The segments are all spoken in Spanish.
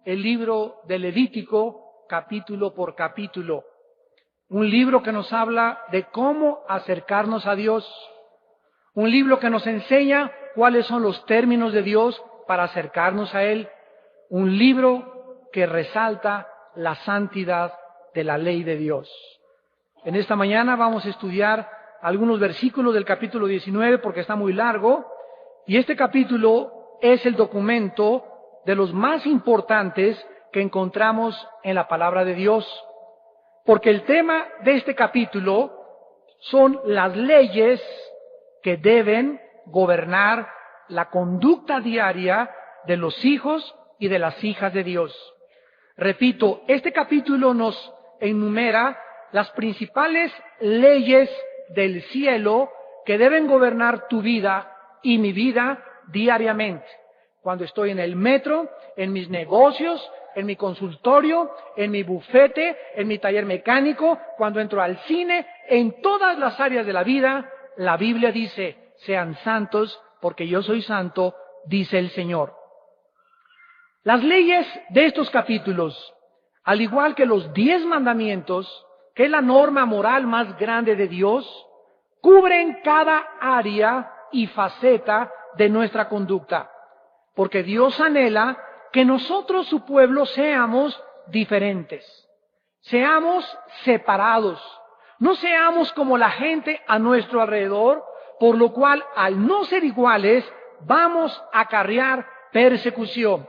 el libro de Levítico capítulo por capítulo. Un libro que nos habla de cómo acercarnos a Dios. Un libro que nos enseña cuáles son los términos de Dios para acercarnos a Él. Un libro que resalta la santidad de la ley de Dios. En esta mañana vamos a estudiar algunos versículos del capítulo 19 porque está muy largo, y este capítulo es el documento de los más importantes que encontramos en la palabra de Dios, porque el tema de este capítulo son las leyes que deben gobernar la conducta diaria de los hijos y de las hijas de Dios. Repito, este capítulo nos enumera las principales leyes del cielo que deben gobernar tu vida y mi vida diariamente. Cuando estoy en el metro, en mis negocios, en mi consultorio, en mi bufete, en mi taller mecánico, cuando entro al cine, en todas las áreas de la vida, la Biblia dice, sean santos porque yo soy santo, dice el Señor. Las leyes de estos capítulos, al igual que los 10 mandamientos, que es la norma moral más grande de Dios, cubren cada área y faceta de nuestra conducta, porque Dios anhela que nosotros, su pueblo, seamos diferentes, seamos separados, no seamos como la gente a nuestro alrededor, por lo cual, al no ser iguales, vamos a acarrear persecución.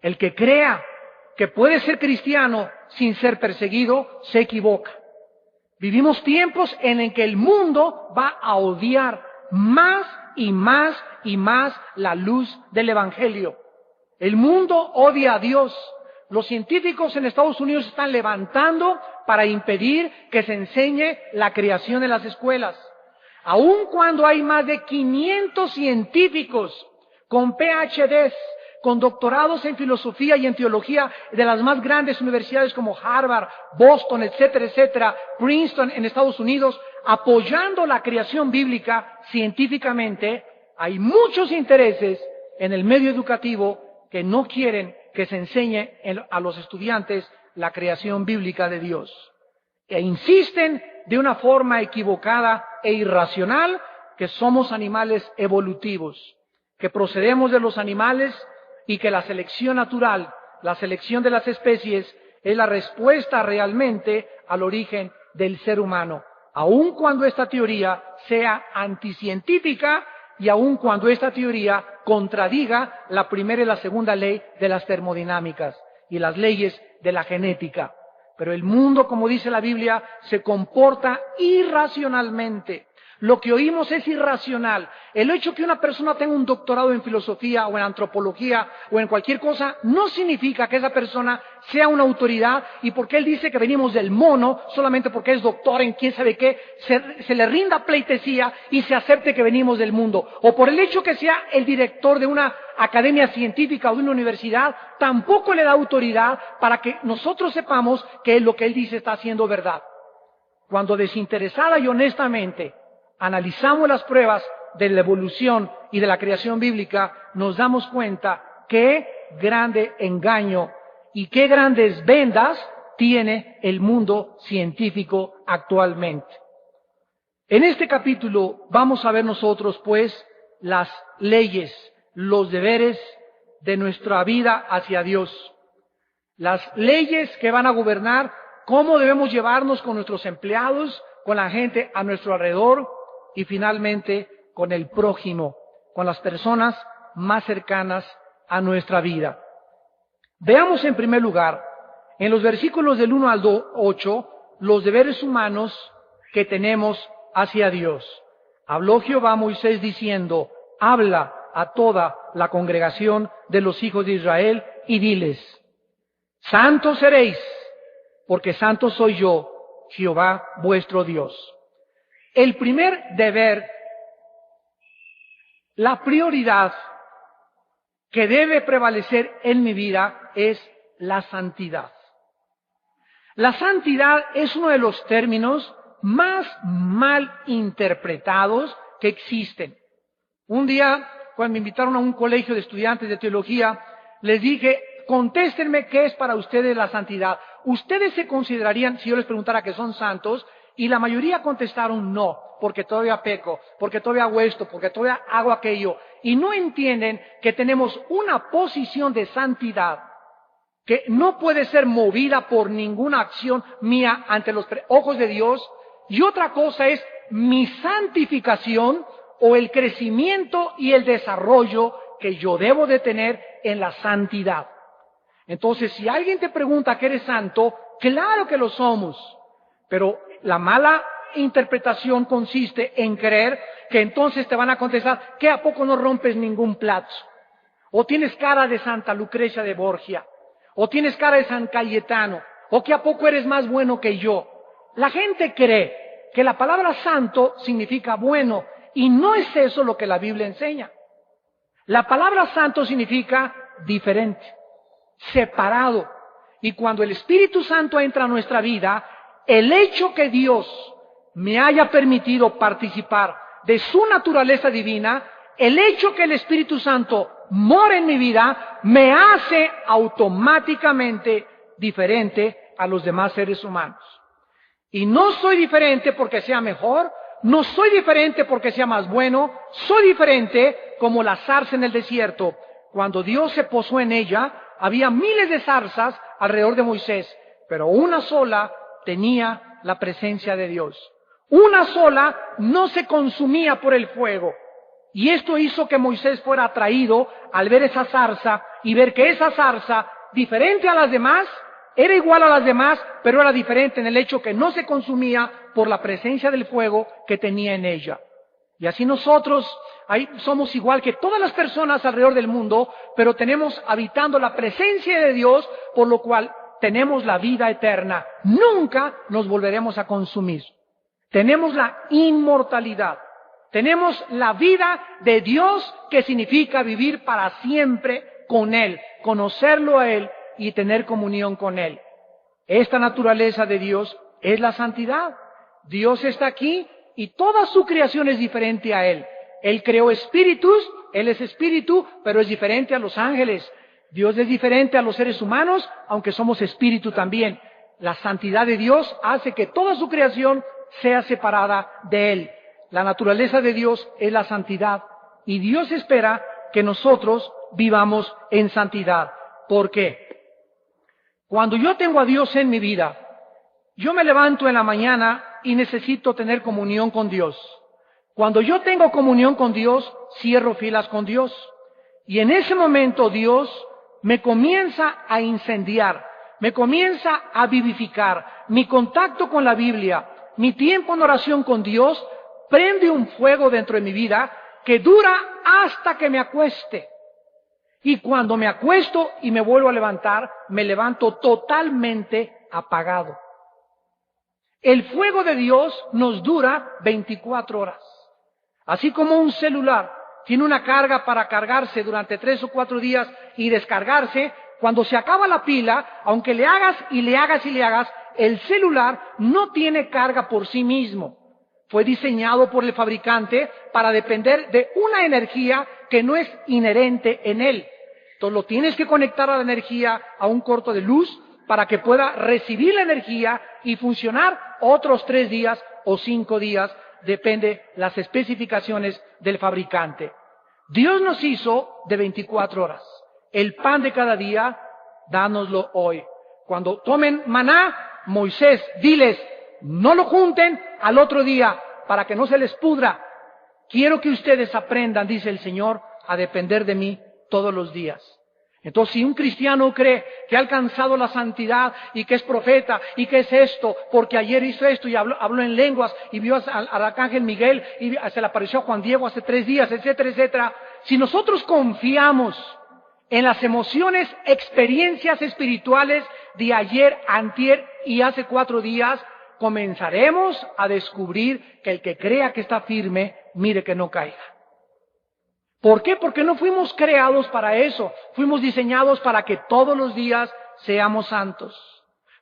El que crea que puede ser cristiano sin ser perseguido, se equivoca. Vivimos tiempos en el que el mundo va a odiar más y más y más la luz del Evangelio. El mundo odia a Dios. Los científicos en Estados Unidos están levantando para impedir que se enseñe la creación en las escuelas. Aun cuando hay más de 500 científicos con PhDs, con doctorados en filosofía y en teología de las más grandes universidades como Harvard, Boston, etcétera, etcétera, Princeton en Estados Unidos, apoyando la creación bíblica científicamente, hay muchos intereses en el medio educativo que no quieren que se enseñe a los estudiantes la creación bíblica de Dios. E insisten de una forma equivocada e irracional que somos animales evolutivos, que procedemos de los animales y que la selección natural, la selección de las especies, es la respuesta realmente al origen del ser humano, aun cuando esta teoría sea anticientífica y aun cuando esta teoría contradiga la primera y la segunda ley de las termodinámicas y las leyes de la genética. Pero el mundo, como dice la Biblia, se comporta irracionalmente. Lo que oímos es irracional. El hecho que una persona tenga un doctorado en filosofía o en antropología o en cualquier cosa no significa que esa persona sea una autoridad, y porque él dice que venimos del mono solamente porque es doctor en quién sabe qué, se le rinda pleitesía y se acepte que venimos del mundo. O por el hecho que sea el director de una academia científica o de una universidad, tampoco le da autoridad para que nosotros sepamos que lo que él dice está siendo verdad. Cuando desinteresada y honestamente analizamos las pruebas de la evolución y de la creación bíblica, nos damos cuenta qué grande engaño y qué grandes vendas tiene el mundo científico actualmente. En este capítulo vamos a ver nosotros, pues, las leyes, los deberes de nuestra vida hacia Dios. Las leyes que van a gobernar cómo debemos llevarnos con nuestros empleados, con la gente a nuestro alrededor, y finalmente con el prójimo, con las personas más cercanas a nuestra vida. Veamos en primer lugar, en los versículos del 1 al 8, los deberes humanos que tenemos hacia Dios. Habló Jehová a Moisés diciendo, habla a toda la congregación de los hijos de Israel y diles, santos seréis, porque santo soy yo, Jehová vuestro Dios. El primer deber, la prioridad que debe prevalecer en mi vida es la santidad. La santidad es uno de los términos más mal interpretados que existen. Un día, cuando me invitaron a un colegio de estudiantes de teología, les dije, contéstenme qué es para ustedes la santidad. ¿Ustedes se considerarían, si yo les preguntara que son santos? Y la mayoría contestaron no, porque todavía peco, porque todavía hago esto, porque todavía hago aquello. Y no entienden que tenemos una posición de santidad que no puede ser movida por ninguna acción mía ante los ojos de Dios. Y otra cosa es mi santificación o el crecimiento y el desarrollo que yo debo de tener en la santidad. Entonces, si alguien te pregunta que eres santo, claro que lo somos, pero la mala interpretación consiste en creer que entonces te van a contestar que a poco no rompes ningún plato, o tienes cara de Santa Lucrecia de Borgia, o tienes cara de San Cayetano, o que a poco eres más bueno que yo. La gente cree que la palabra santo significa bueno, y no es eso lo que la Biblia enseña. La palabra santo significa diferente, separado. Y cuando el Espíritu Santo entra a nuestra vida, el hecho que Dios me haya permitido participar de su naturaleza divina, el hecho que el Espíritu Santo mora en mi vida, me hace automáticamente diferente a los demás seres humanos. Y no soy diferente porque sea mejor, no soy diferente porque sea más bueno, soy diferente como la zarza en el desierto. Cuando Dios se posó en ella, había miles de zarzas alrededor de Moisés, pero una sola tenía la presencia de Dios. Una sola no se consumía por el fuego. Y esto hizo que Moisés fuera atraído al ver esa zarza y ver que esa zarza, diferente a las demás, era igual a las demás, pero era diferente en el hecho que no se consumía por la presencia del fuego que tenía en ella. Y así nosotros somos igual que todas las personas alrededor del mundo, pero tenemos habitando la presencia de Dios, por lo cual tenemos la vida eterna. Nunca nos volveremos a consumir. Tenemos la inmortalidad. Tenemos la vida de Dios, que significa vivir para siempre con Él, conocerlo a Él y tener comunión con Él. Esta naturaleza de Dios es la santidad. Dios está aquí y toda su creación es diferente a Él. Él creó espíritus, Él es espíritu, pero es diferente a los ángeles. Dios es diferente a los seres humanos, aunque somos espíritu también. La santidad de Dios hace que toda su creación sea separada de Él. La naturaleza de Dios es la santidad y Dios espera que nosotros vivamos en santidad. ¿Por qué? Cuando yo tengo a Dios en mi vida, yo me levanto en la mañana y necesito tener comunión con Dios. Cuando yo tengo comunión con Dios, cierro filas con Dios. Y en ese momento Dios me comienza a incendiar, me comienza a vivificar. Mi contacto con la Biblia, mi tiempo en oración con Dios, prende un fuego dentro de mi vida que dura hasta que me acueste. Y cuando me acuesto y me vuelvo a levantar, me levanto totalmente apagado. El fuego de Dios nos dura 24 horas. Así como un celular tiene una carga para cargarse durante 3 o 4 días y descargarse, cuando se acaba la pila, aunque le hagas y le hagas y le hagas, el celular no tiene carga por sí mismo. Fue diseñado por el fabricante para depender de una energía que no es inherente en él. Entonces lo tienes que conectar a la energía a un corto de luz para que pueda recibir la energía y funcionar otros 3 días o 5 días, depende las especificaciones del fabricante. Dios nos hizo de 24 horas. El pan de cada día, dánoslo hoy. Cuando tomen maná, Moisés, diles, no lo junten al otro día para que no se les pudra. Quiero que ustedes aprendan, dice el Señor, a depender de mí todos los días. Entonces, si un cristiano cree que ha alcanzado la santidad y que es profeta y que es esto, porque ayer hizo esto y habló en lenguas y vio al arcángel Miguel y se le apareció a Juan Diego hace 3 días, etcétera, etcétera. Si nosotros confiamos en las emociones, experiencias espirituales de ayer, antier y hace 4 días, comenzaremos a descubrir que el que crea que está firme, mire que no caiga. ¿Por qué? Porque no fuimos creados para eso. Fuimos diseñados para que todos los días seamos santos.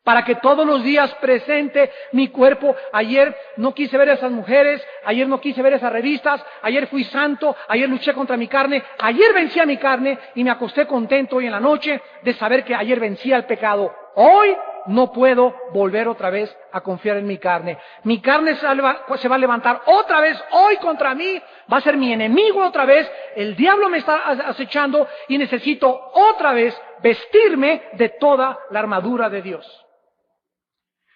para que todos los días presente mi cuerpo. Ayer no quise ver a esas mujeres, ayer no quise ver esas revistas, ayer fui santo, ayer luché contra mi carne, ayer vencí a mi carne y me acosté contento hoy en la noche de saber que ayer vencí al pecado. Hoy no puedo volver otra vez a confiar en mi carne. Mi carne se va a levantar otra vez hoy contra mí, va a ser mi enemigo otra vez, el diablo me está acechando y necesito otra vez vestirme de toda la armadura de Dios.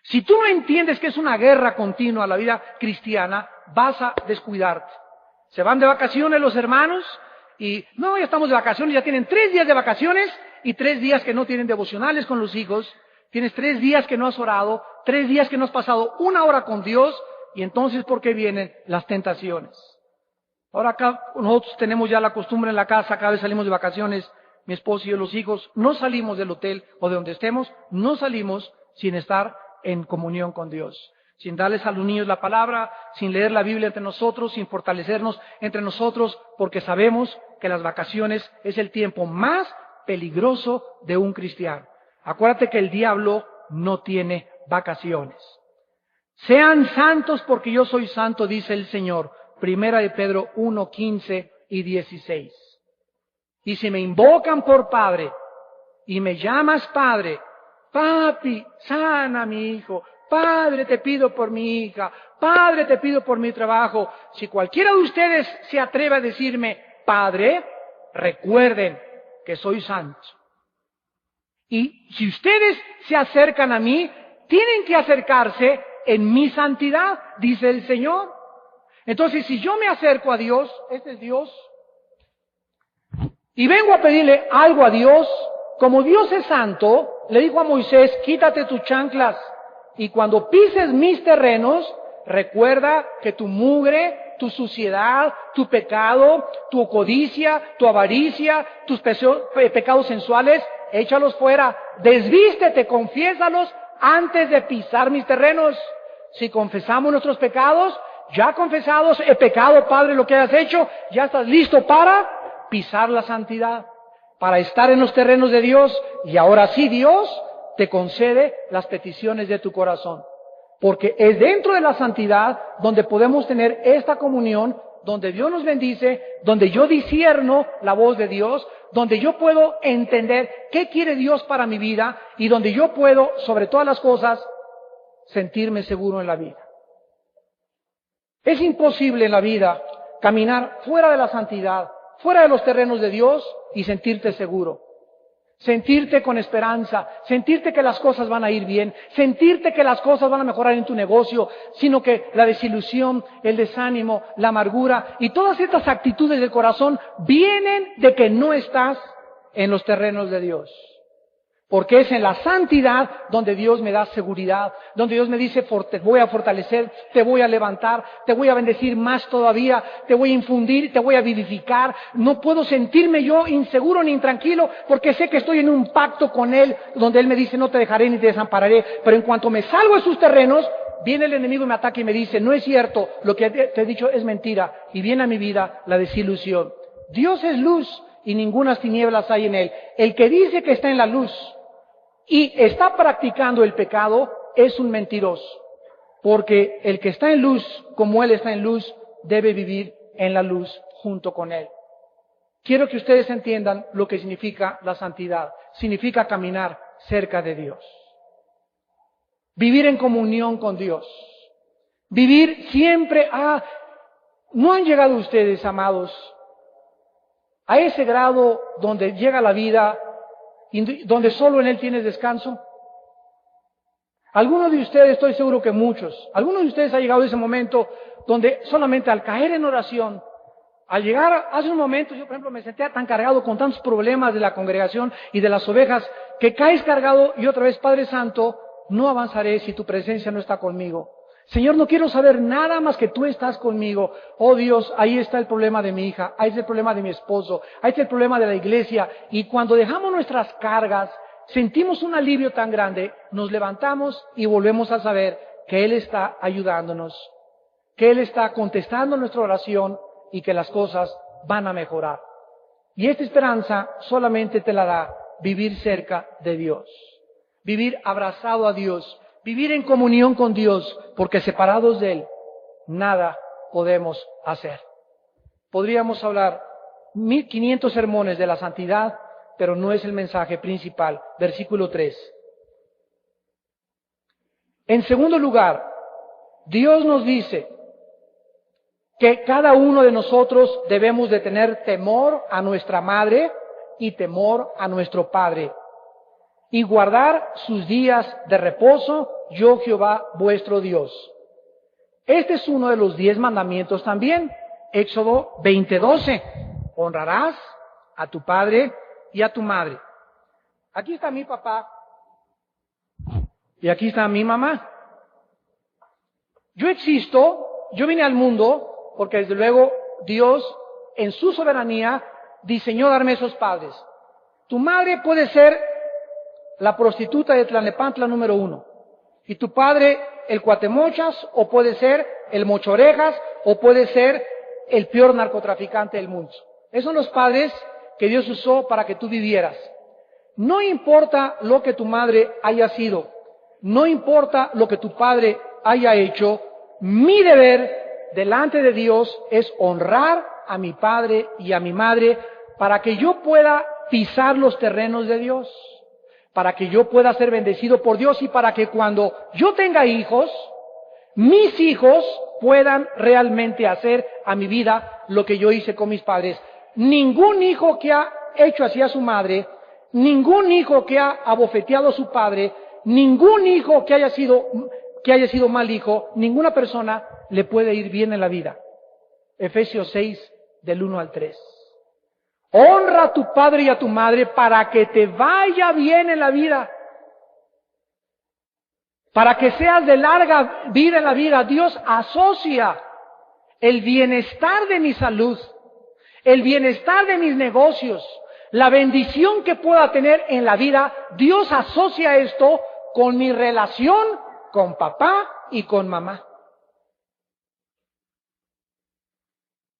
Si tú no entiendes que es una guerra continua la vida cristiana, vas a descuidarte. Se van de vacaciones los hermanos y no, ya estamos de vacaciones, ya tienen 3 días de vacaciones y 3 días que no tienen devocionales con los hijos. Tienes 3 días que no has orado, 3 días que no has pasado 1 hora con Dios y entonces ¿por qué vienen las tentaciones? Ahora acá nosotros tenemos ya la costumbre en la casa, cada vez salimos de vacaciones, mi esposo y yo, los hijos, no salimos del hotel o de donde estemos, no salimos sin estar en comunión con Dios, sin darles a los niños la palabra, sin leer la Biblia entre nosotros, sin fortalecernos entre nosotros, porque sabemos que las vacaciones es el tiempo más peligroso de un cristiano. Acuérdate que el diablo no tiene vacaciones. Sean santos porque yo soy santo, dice el Señor. Primera de Pedro 1, 15 y 16. Y si me invocan por Padre y me llamas Padre, Papi, sana a mi hijo. Padre, te pido por mi hija. Padre, te pido por mi trabajo. Si cualquiera de ustedes se atreve a decirme Padre, recuerden que soy santo. Y si ustedes se acercan a mí, tienen que acercarse en mi santidad, dice el Señor. Entonces, si yo me acerco a Dios, este es Dios, y vengo a pedirle algo a Dios, como Dios es santo, le dijo a Moisés, quítate tus chanclas y cuando pises mis terrenos, recuerda que tu mugre, tu suciedad, tu pecado, tu codicia, tu avaricia, tus pecados sensuales, échalos fuera, desvístete, confiésalos antes de pisar mis terrenos. Si confesamos nuestros pecados, ya confesados, he pecado, Padre, lo que has hecho, ya estás listo para pisar la santidad, para estar en los terrenos de Dios, y ahora sí Dios te concede las peticiones de tu corazón. Porque es dentro de la santidad donde podemos tener esta comunión, donde Dios nos bendice, donde yo discierno la voz de Dios, donde yo puedo entender qué quiere Dios para mi vida y donde yo puedo, sobre todas las cosas, sentirme seguro en la vida. Es imposible en la vida caminar fuera de la santidad, fuera de los terrenos de Dios y sentirte seguro. Sentirte con esperanza, sentirte que las cosas van a ir bien, sentirte que las cosas van a mejorar en tu negocio, sino que la desilusión, el desánimo, la amargura y todas estas actitudes del corazón vienen de que no estás en los terrenos de Dios. Porque es en la santidad donde Dios me da seguridad, donde Dios me dice, te voy a fortalecer, te voy a levantar, te voy a bendecir más todavía, te voy a infundir, te voy a vivificar. No puedo sentirme yo inseguro ni intranquilo porque sé que estoy en un pacto con Él, donde Él me dice, no te dejaré ni te desampararé. Pero en cuanto me salgo de sus terrenos, viene el enemigo y me ataca y me dice, no es cierto, lo que te he dicho es mentira. Y viene a mi vida la desilusión. Dios es luz y ningunas tinieblas hay en Él. El que dice que está en la luz y está practicando el pecado es un mentiroso, porque el que está en luz, como Él está en luz, debe vivir en la luz junto con Él. Quiero que ustedes entiendan lo que significa la santidad. Significa caminar cerca de Dios, vivir en comunión con Dios, vivir siempre ¿no han llegado ustedes, amados, a ese grado donde llega la vida y donde solo en Él tienes descanso? Algunos de ustedes, estoy seguro que muchos, algunos de ustedes han llegado a ese momento donde solamente al caer en oración, al llegar hace un momento, yo por ejemplo me sentía tan cargado con tantos problemas de la congregación y de las ovejas, que caes cargado y otra vez, Padre Santo, no avanzaré si tu presencia no está conmigo. Señor, no quiero saber nada más que tú estás conmigo. Oh Dios, ahí está el problema de mi hija, ahí está el problema de mi esposo, ahí está el problema de la iglesia. Y cuando dejamos nuestras cargas, sentimos un alivio tan grande, nos levantamos y volvemos a saber que Él está ayudándonos, que Él está contestando nuestra oración y que las cosas van a mejorar. Y esta esperanza solamente te la da vivir cerca de Dios. vivir abrazado a Dios, vivir en comunión con Dios, porque separados de Él, nada podemos hacer. Podríamos hablar 1500 sermones de la santidad, pero no es el mensaje principal. Versículo 3. En segundo lugar, Dios nos dice que cada uno de nosotros debemos de tener temor a nuestra madre y temor a nuestro padre, y guardar sus días de reposo, yo Jehová vuestro Dios. Este es uno de los 10 mandamientos también. Éxodo 20:12. Honrarás a tu padre y a tu madre. Aquí está mi papá y aquí está mi mamá. Yo existo, yo vine al mundo porque desde luego Dios en su soberanía diseñó darme esos padres. Tu madre puede ser la prostituta de Tlalnepantla número 1 y tu padre el cuatemochas, o puede ser el mochorejas, o puede ser el peor narcotraficante del mundo. Esos son los padres que Dios usó para que tú vivieras. No importa lo que tu madre haya sido, no importa lo que tu padre haya hecho, mi deber delante de Dios es honrar a mi padre y a mi madre para que yo pueda pisar los terrenos de Dios, para que yo pueda ser bendecido por Dios y para que cuando yo tenga hijos, mis hijos puedan realmente hacer a mi vida lo que yo hice con mis padres. Ningún hijo que ha hecho así a su madre, ningún hijo que ha abofeteado a su padre, ningún hijo que haya sido mal hijo, ninguna persona le puede ir bien en la vida. Efesios 6, del 1 al 3. Honra a tu padre y a tu madre para que te vaya bien en la vida. Para que seas de larga vida en la vida. Dios asocia el bienestar de mi salud, el bienestar de mis negocios, la bendición que pueda tener en la vida. Dios asocia esto con mi relación con papá y con mamá.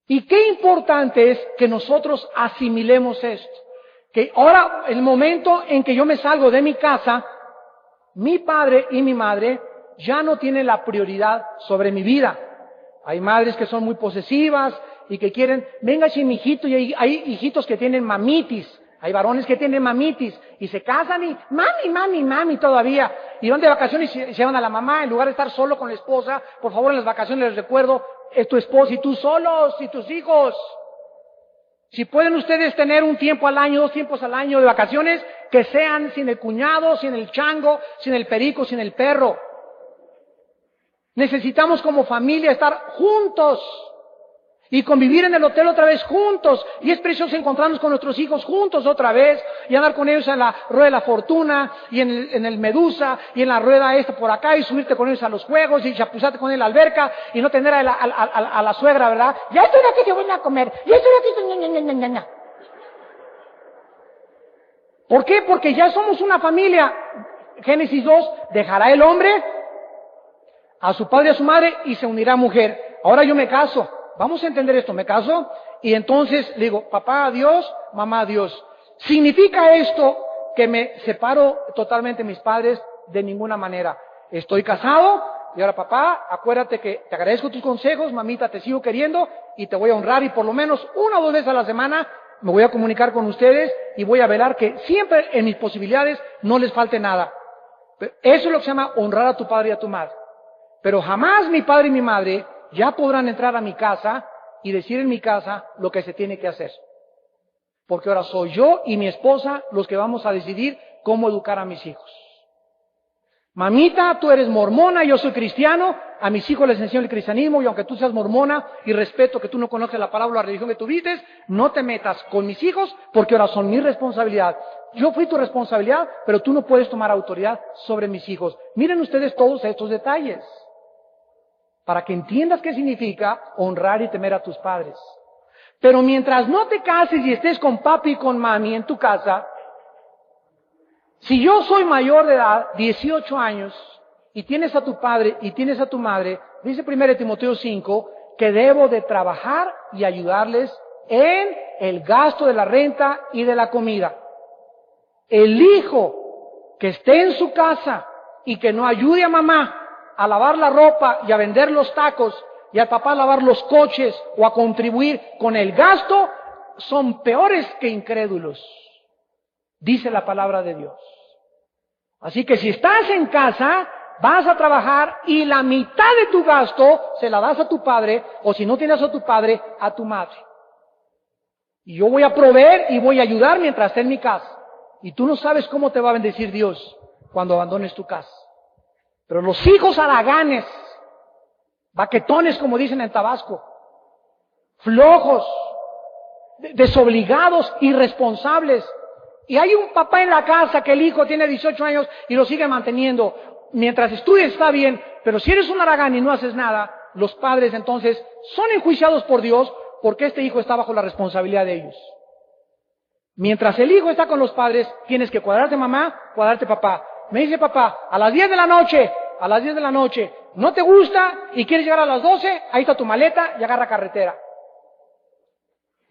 Y qué importante es que nosotros asimilemos esto. Que ahora, el momento en que yo me salgo de mi casa, mi padre y mi madre ya no tienen la prioridad sobre mi vida. Hay madres que son muy posesivas y que quieren, venga si mi hijito, y hay hijitos que tienen mamitis. Hay varones que tienen mamitis y se casan y mami todavía. Y van de vacaciones y se van a la mamá en lugar de estar solo con la esposa. Por favor, en las vacaciones les recuerdo, es tu esposa y tú solos y tus hijos. Si pueden ustedes tener un tiempo al año, 2 tiempos al año de vacaciones, que sean sin el cuñado, sin el chango, sin el perico, sin el perro. Necesitamos como familia estar juntos y convivir en el hotel otra vez juntos. Y es precioso encontrarnos con nuestros hijos juntos otra vez y andar con ellos en la rueda de la fortuna y en el Medusa y en la rueda esta por acá y subirte con ellos a los juegos y chapuzarte con él en la alberca y no tener a la suegra, ¿verdad? Ya estoy aquí, te voy a comer. Ya estoy aquí. ¿Por qué? Porque ya somos una familia. Génesis 2, dejará el hombre a su padre y a su madre y se unirá a mujer. Ahora yo me caso. Vamos a entender esto, me caso y entonces le digo, papá a Dios, mamá a Dios. ¿Significa esto que me separo totalmente de mis padres? De ninguna manera. Estoy casado y ahora papá, acuérdate que te agradezco tus consejos, mamita, te sigo queriendo y te voy a honrar y por lo menos 1 o 2 veces a la semana me voy a comunicar con ustedes y voy a velar que siempre en mis posibilidades no les falte nada. Pero eso es lo que se llama honrar a tu padre y a tu madre. Pero jamás mi padre y mi madre ya podrán entrar a mi casa y decir en mi casa lo que se tiene que hacer. Porque ahora soy yo y mi esposa los que vamos a decidir cómo educar a mis hijos. Mamita, tú eres mormona, yo soy cristiano, a mis hijos les enseño el cristianismo y aunque tú seas mormona y respeto que tú no conoces la palabra o la religión que tuviste, no te metas con mis hijos porque ahora son mi responsabilidad. Yo fui tu responsabilidad, pero tú no puedes tomar autoridad sobre mis hijos. Miren ustedes todos estos detalles, para que entiendas qué significa honrar y temer a tus padres. Pero mientras no te cases y estés con papi y con mami en tu casa, si yo soy mayor de edad, 18 años, y tienes a tu padre y tienes a tu madre, dice 1 Timoteo 5, que debo de trabajar y ayudarles en el gasto de la renta y de la comida. El hijo que esté en su casa y que no ayude a mamá a lavar la ropa y a vender los tacos y a papá a lavar los coches o a contribuir con el gasto, son peores que incrédulos, dice la palabra de Dios. Así que si estás en casa, vas a trabajar y la mitad de tu gasto se la das a tu padre, o si no tienes a tu padre, a tu madre. Y yo voy a proveer y voy a ayudar mientras esté en mi casa. Y tú no sabes cómo te va a bendecir Dios cuando abandones tu casa. Pero los hijos haraganes, baquetones como dicen en Tabasco, flojos, desobligados, irresponsables. Y hay un papá en la casa que el hijo tiene 18 años y lo sigue manteniendo. Mientras estudies está bien, pero si eres un haragán y no haces nada, los padres entonces son enjuiciados por Dios porque este hijo está bajo la responsabilidad de ellos. Mientras el hijo está con los padres, tienes que cuadrarte mamá, cuadrarte papá. Me dice papá, a las 10 de la noche, no te gusta y quieres llegar a las 12, ahí está tu maleta y agarra carretera.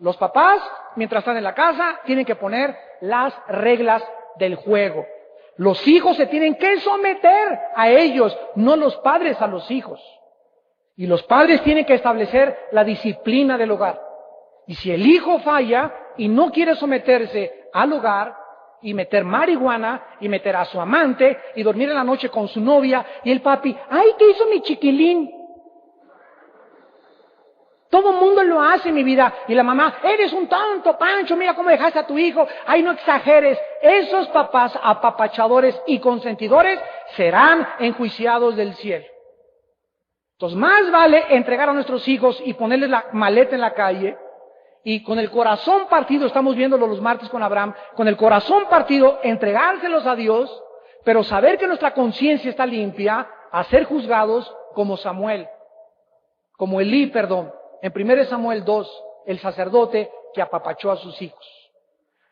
Los papás, mientras están en la casa, tienen que poner las reglas del juego. Los hijos se tienen que someter a ellos, no los padres a los hijos. Y los padres tienen que establecer la disciplina del hogar. Y si el hijo falla y no quiere someterse al hogar y meter marihuana y meter a su amante y dormir en la noche con su novia y el papi, ¡ay, qué hizo mi chiquilín! Todo el mundo lo hace, mi vida. Y la mamá, eres un tonto, Pancho, mira cómo dejaste a tu hijo. Ay, no exageres. Esos papás apapachadores y consentidores serán enjuiciados del cielo. Entonces, más vale entregar a nuestros hijos y ponerles la maleta en la calle. Y con el corazón partido, estamos viéndolo los martes con Abraham, con el corazón partido, entregárselos a Dios, pero saber que nuestra conciencia está limpia, a ser juzgados como Samuel, como Elí, en 1 Samuel 2, el sacerdote que apapachó a sus hijos.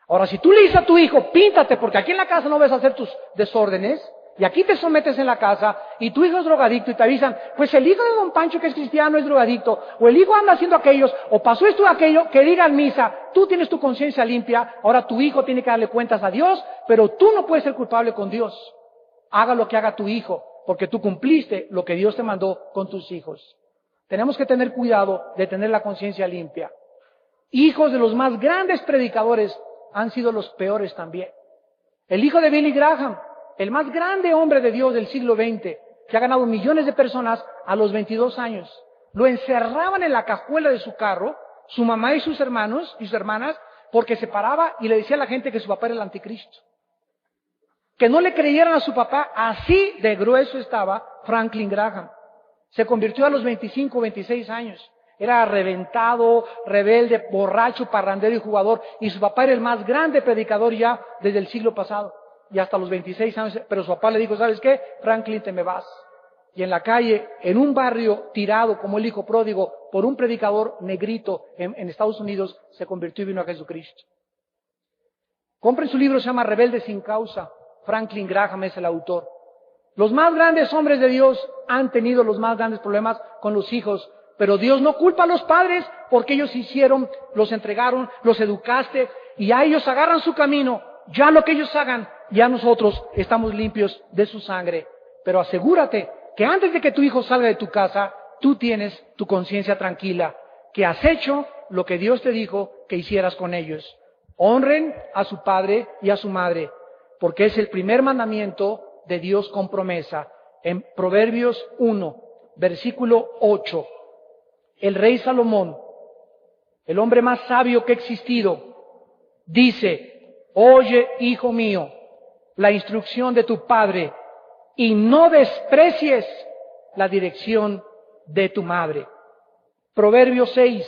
Ahora, si tú le dices a tu hijo, píntate, porque aquí en la casa no vas a hacer tus desórdenes, y aquí te sometes en la casa, y tu hijo es drogadicto, y te avisan, pues el hijo de don Pancho que es cristiano es drogadicto, o el hijo anda haciendo aquellos, o pasó esto o aquello, que digan misa, tú tienes tu conciencia limpia, ahora tu hijo tiene que darle cuentas a Dios, pero tú no puedes ser culpable con Dios. Haga lo que haga tu hijo, porque tú cumpliste lo que Dios te mandó con tus hijos. Tenemos que tener cuidado de tener la conciencia limpia. Hijos de los más grandes predicadores han sido los peores también. El hijo de Billy Graham, el más grande hombre de Dios del siglo XX, que ha ganado millones de personas a los 22 años. Lo encerraban en la cajuela de su carro, su mamá y sus hermanos y sus hermanas, porque se paraba y le decía a la gente que su papá era el anticristo. Que no le creyeran a su papá, así de grueso estaba Franklin Graham. Se convirtió a los 25, 26 años. Era reventado, rebelde, borracho, parrandero y jugador. Y su papá era el más grande predicador ya desde el siglo pasado. Y hasta los 26 años. Pero su papá le dijo, ¿sabes qué? Franklin, te me vas. Y en la calle, en un barrio tirado como el hijo pródigo por un predicador negrito en Estados Unidos, se convirtió y vino a Jesucristo. Compren su libro, se llama Rebelde sin causa. Franklin Graham es el autor. Los más grandes hombres de Dios han tenido los más grandes problemas con los hijos, pero Dios no culpa a los padres porque ellos hicieron, los entregaron, los educaste y a ellos agarran su camino. Ya lo que ellos hagan, ya nosotros estamos limpios de su sangre. Pero asegúrate que antes de que tu hijo salga de tu casa, tú tienes tu conciencia tranquila, que has hecho lo que Dios te dijo que hicieras con ellos. Honren a su padre y a su madre, porque es el primer mandamiento de Dios con promesa. En Proverbios 1, versículo 8, el rey Salomón, el hombre más sabio que ha existido, dice, oye, hijo mío, la instrucción de tu padre y no desprecies la dirección de tu madre. Proverbios 6,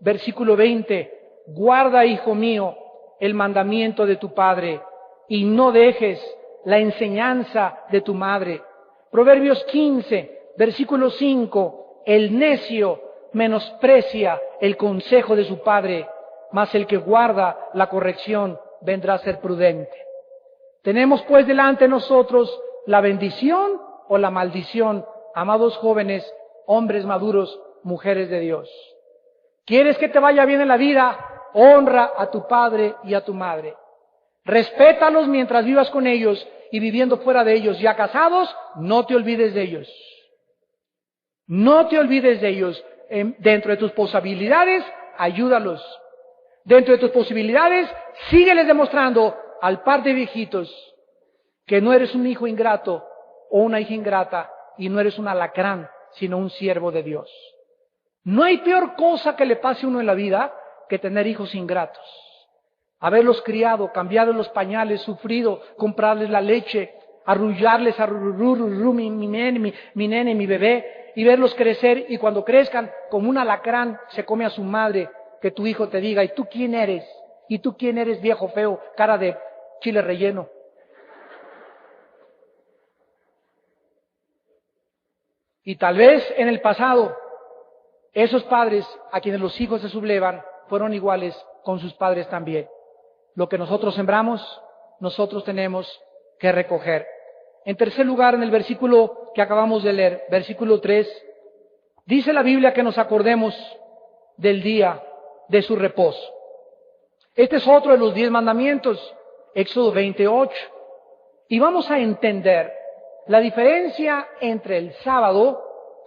versículo 20, guarda, hijo mío, el mandamiento de tu padre y no dejes la enseñanza de tu madre. Proverbios 15, versículo 5, el necio menosprecia el consejo de su padre, mas el que guarda la corrección vendrá a ser prudente. Tenemos pues delante de nosotros la bendición o la maldición, amados jóvenes, hombres maduros, mujeres de Dios. ¿Quieres que te vaya bien en la vida? Honra a tu padre y a tu madre. Respétalos mientras vivas con ellos y viviendo fuera de ellos. Ya casados, no te olvides de ellos. No te olvides de ellos. Dentro de tus posibilidades, ayúdalos. Dentro de tus posibilidades, sígueles demostrando al par de viejitos que no eres un hijo ingrato o una hija ingrata y no eres un alacrán, sino un siervo de Dios. No hay peor cosa que le pase a uno en la vida que tener hijos ingratos. Haberlos criado, cambiarles los pañales, sufrido, comprarles la leche, arrullarles, mi nene, mi bebé, y verlos crecer, y cuando crezcan, como un alacrán se come a su madre, que tu hijo te diga, ¿y tú quién eres? ¿Y tú quién eres, viejo feo, cara de chile relleno? Y tal vez en el pasado, esos padres a quienes los hijos se sublevan fueron iguales con sus padres también. Lo que nosotros sembramos, nosotros tenemos que recoger. En tercer lugar, en el versículo que acabamos de leer, versículo 3, dice la Biblia que nos acordemos del día de su reposo. Este es otro de los 10 mandamientos, Éxodo 28. Y vamos a entender la diferencia entre el sábado,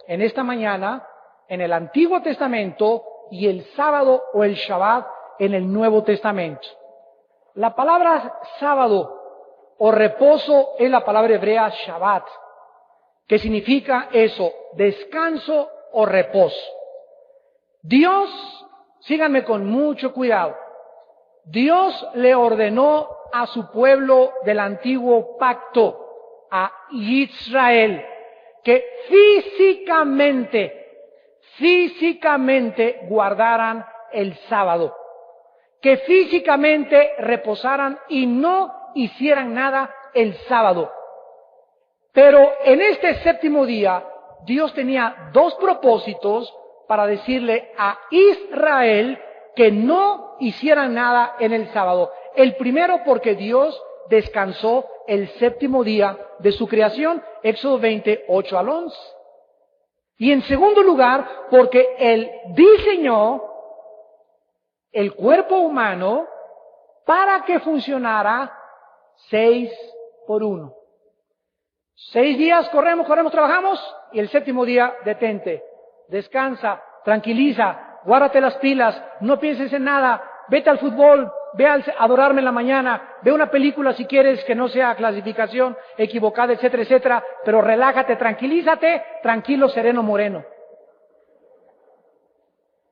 en esta mañana, en el Antiguo Testamento, y el sábado o el Shabbat en el Nuevo Testamento. La palabra sábado o reposo es la palabra hebrea Shabbat, que significa eso, descanso o reposo. Dios, síganme con mucho cuidado, Dios le ordenó a su pueblo del antiguo pacto, a Israel, que físicamente guardaran el sábado, que físicamente reposaran y no hicieran nada el sábado. Pero en este séptimo día, Dios tenía 2 propósitos para decirle a Israel que no hicieran nada en el sábado. El primero, porque Dios descansó el séptimo día de su creación, Éxodo 20, 8 al 11. Y en segundo lugar, porque Él diseñó el cuerpo humano para que funcionara 6 por 1. 6 días corremos, trabajamos, y el séptimo día detente, descansa, tranquiliza, guárdate las pilas, no pienses en nada, vete al fútbol, ve a adorarme en la mañana, ve una película si quieres que no sea clasificación equivocada, etcétera, etcétera, pero relájate, tranquilízate, tranquilo, sereno, moreno.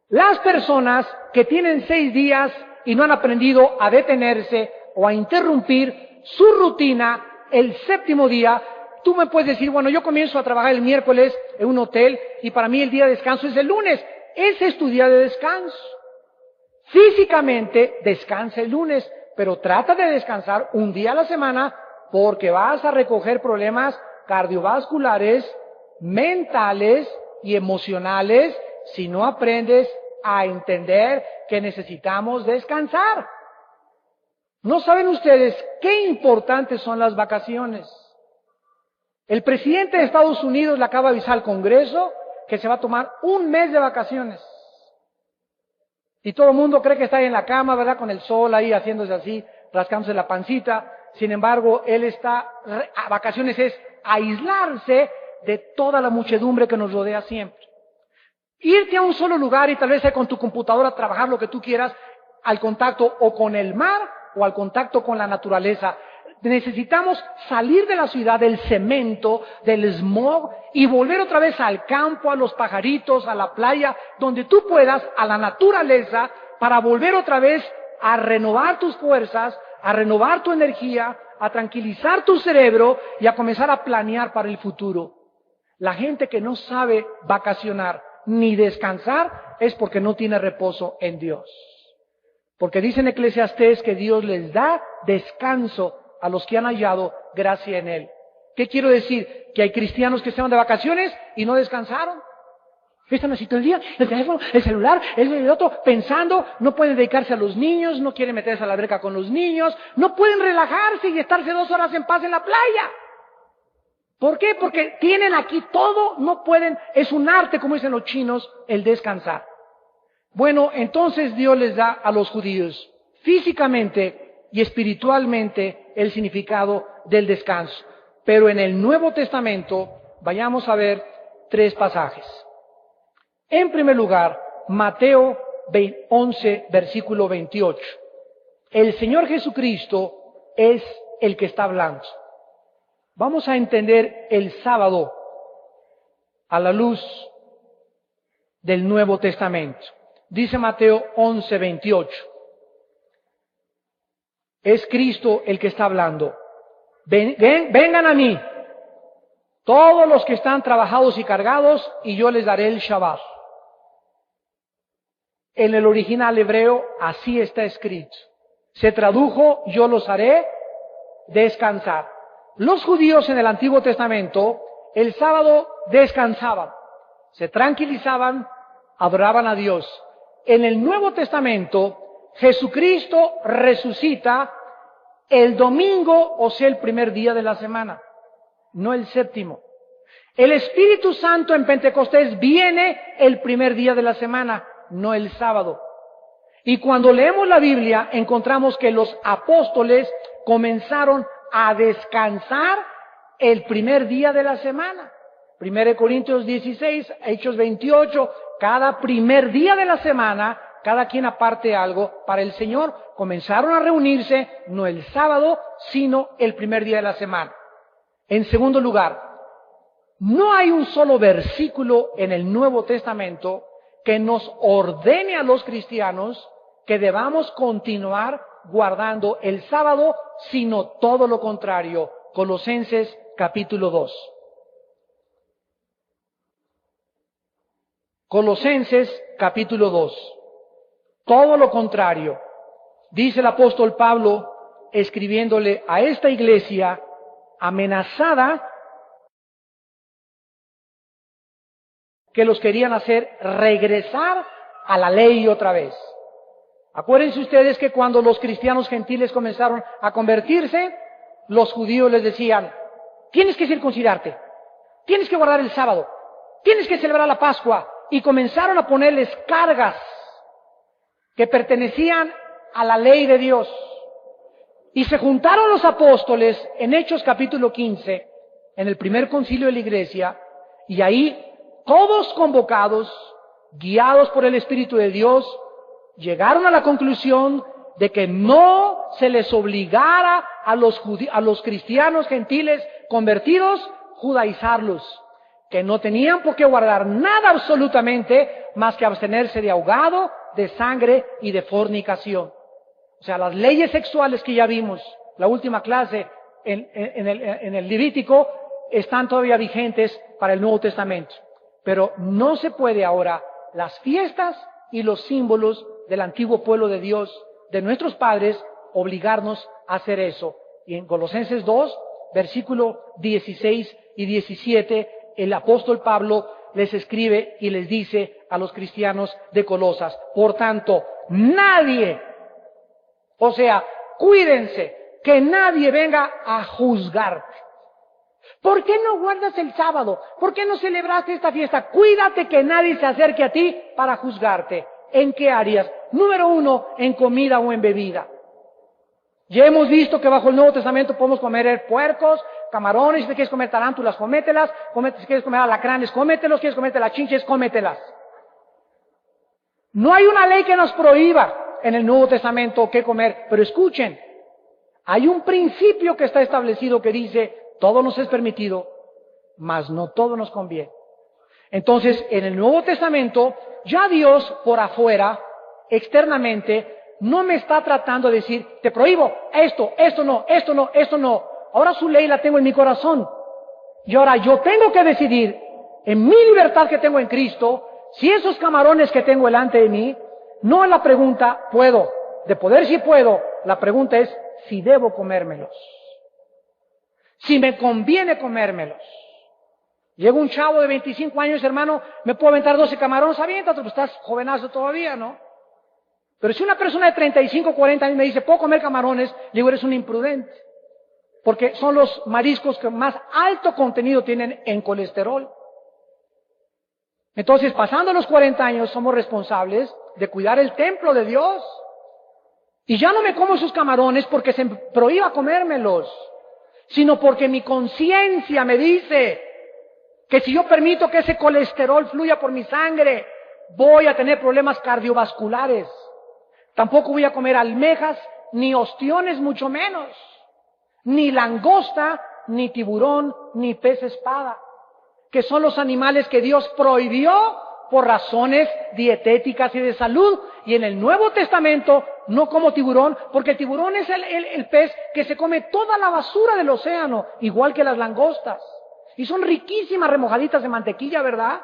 Las personas que tienen 6 días y no han aprendido a detenerse o a interrumpir su rutina el séptimo día, tú me puedes decir, bueno, yo comienzo a trabajar el miércoles en un hotel y para mí el día de descanso es el lunes. Ese es tu día de descanso. Físicamente descansa el lunes, pero trata de descansar un día a la semana porque vas a recoger problemas cardiovasculares, mentales y emocionales si no aprendes a entender que necesitamos descansar. ¿No saben ustedes qué importantes son las vacaciones? El presidente de Estados Unidos le acaba de avisar al Congreso que se va a tomar un mes de vacaciones. Y todo el mundo cree que está ahí en la cama, ¿verdad? Con el sol ahí haciéndose así, rascándose la pancita. Sin embargo, él está, a vacaciones es aislarse de toda la muchedumbre que nos rodea siempre. Irte a un solo lugar y tal vez con tu computadora trabajar lo que tú quieras, al contacto o con el mar o al contacto con la naturaleza. Necesitamos salir de la ciudad, del cemento, del smog y volver otra vez al campo, a los pajaritos, a la playa, donde tú puedas, a la naturaleza, para volver otra vez a renovar tus fuerzas, a renovar tu energía, a tranquilizar tu cerebro y a comenzar a planear para el futuro. La gente que no sabe vacacionar ni descansar es porque no tiene reposo en Dios. Porque dice en Eclesiastés que Dios les da descanso a los que han hallado gracia en Él. ¿Qué quiero decir? Que hay cristianos que se van de vacaciones y no descansaron. Están así todo el día, el teléfono, el celular, el otro, pensando, no pueden dedicarse a los niños, no quieren meterse a la alberca con los niños, no pueden relajarse y estarse 2 horas en paz en la playa. ¿Por qué? Porque tienen aquí todo, no pueden, es un arte, como dicen los chinos, el descansar. Bueno, entonces Dios les da a los judíos físicamente y espiritualmente el significado del descanso. Pero en el Nuevo Testamento vayamos a ver 3 pasajes. En primer lugar, Mateo 11, versículo 28. El Señor Jesucristo es el que está hablando. Vamos a entender el sábado a la luz del Nuevo Testamento. Dice Mateo 11, 28. Es Cristo el que está hablando. Vengan a mí, todos los que están trabajados y cargados, y yo les daré el Shabbat. En el original hebreo así está escrito. Se tradujo, yo los haré descansar. Los judíos en el Antiguo Testamento, el sábado descansaban, se tranquilizaban, adoraban a Dios. En el Nuevo Testamento, Jesucristo resucita el domingo, o sea, el primer día de la semana, no el séptimo. El Espíritu Santo en Pentecostés viene el primer día de la semana, no el sábado. Y cuando leemos la Biblia, encontramos que los apóstoles comenzaron a descansar el primer día de la semana. 1 Corintios 16, Hechos 28, cada primer día de la semana, cada quien aparte algo para el Señor. Comenzaron a reunirse, no el sábado, sino el primer día de la semana. En segundo lugar, no hay un solo versículo en el Nuevo Testamento que nos ordene a los cristianos que debamos continuar guardando el sábado, sino todo lo contrario. Colosenses capítulo 2. Colosenses capítulo 2. Todo lo contrario. Dice el apóstol Pablo, escribiéndole a esta iglesia amenazada, que los querían hacer regresar a la ley otra vez. Acuérdense ustedes que cuando los cristianos gentiles comenzaron a convertirse, los judíos les decían, tienes que circuncidarte, tienes que guardar el sábado, tienes que celebrar la Pascua, y comenzaron a ponerles cargas que pertenecían a la ley de Dios. Y se juntaron los apóstoles en Hechos capítulo 15, en el primer concilio de la iglesia, y ahí todos convocados, guiados por el Espíritu de Dios, llegaron a la conclusión de que no se les obligara a los cristianos gentiles convertidos judaizarlos, que no tenían por qué guardar nada absolutamente más que abstenerse de ahogado, de sangre y de fornicación. O sea, las leyes sexuales que ya vimos, la última clase en el Levítico, están todavía vigentes para el Nuevo Testamento. Pero no se puede ahora las fiestas y los símbolos del antiguo pueblo de Dios, de nuestros padres, obligarnos a hacer eso. Y en Colosenses 2, versículo 16 y 17, el apóstol Pablo les escribe y les dice a los cristianos de Colosas, por tanto, nadie, o sea, cuídense, que nadie venga a juzgarte. ¿Por qué no guardas el sábado? ¿Por qué no celebraste esta fiesta? Cuídate que nadie se acerque a ti para juzgarte. ¿En qué áreas? Número 1, en comida o en bebida. Ya hemos visto que bajo el Nuevo Testamento podemos comer puercos, camarones, si te quieres comer tarántulas, cómetelas, si quieres comer alacranes, cómetelos, quieres comerte las chinches, cómetelas. No hay una ley que nos prohíba en el Nuevo Testamento qué comer, pero escuchen, hay un principio que está establecido que dice, todo nos es permitido, mas no todo nos conviene. Entonces, en el Nuevo Testamento, ya Dios por afuera, externamente, no me está tratando de decir, te prohíbo esto, esto no, esto no, esto no. Ahora su ley la tengo en mi corazón. Y ahora yo tengo que decidir, en mi libertad que tengo en Cristo, si esos camarones que tengo delante de mí, no es la pregunta, ¿puedo? De poder sí puedo. La pregunta es, si debo comérmelos. Si me conviene comérmelos. Llega un chavo de 25 años, hermano, me puedo aventar 12 camarones, aviéntate, pues estás jovenazo todavía, ¿no? Pero si una persona de 35, 40 años me dice, ¿puedo comer camarones? Le digo, eres un imprudente. Porque son los mariscos que más alto contenido tienen en colesterol. Entonces, pasando los 40 años, somos responsables de cuidar el templo de Dios. Y ya no me como esos camarones porque se prohíba comérmelos, sino porque mi conciencia me dice que si yo permito que ese colesterol fluya por mi sangre, voy a tener problemas cardiovasculares. Tampoco voy a comer almejas, ni ostiones, mucho menos, ni langosta, ni tiburón, ni pez espada, que son los animales que Dios prohibió por razones dietéticas y de salud. Y en el Nuevo Testamento no como tiburón, porque el tiburón es el pez que se come toda la basura del océano, igual que las langostas. Y son riquísimas remojaditas de mantequilla, ¿verdad?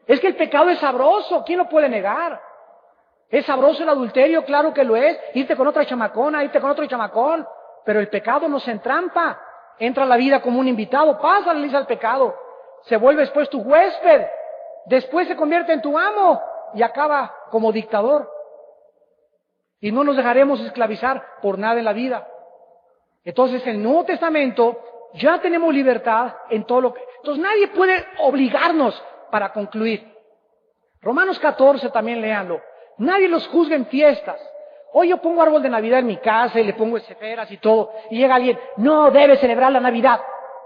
Es que el pecado es sabroso, ¿quién lo puede negar? ¿Es sabroso el adulterio? Claro que lo es. Irte con otra chamacona, irte con otro chamacón. Pero el pecado nos entrampa. Entra a la vida como un invitado, pasa la lista al pecado. Se vuelve después tu huésped. Después se convierte en tu amo y acaba como dictador. Y no nos dejaremos esclavizar por nada en la vida. Entonces, en el Nuevo Testamento ya tenemos libertad en todo lo que... Entonces, nadie puede obligarnos para concluir. Romanos 14 también léanlo. Nadie los juzga en fiestas. Hoy yo pongo árbol de Navidad en mi casa y le pongo esferas y todo. Y llega alguien, no debe celebrar la Navidad.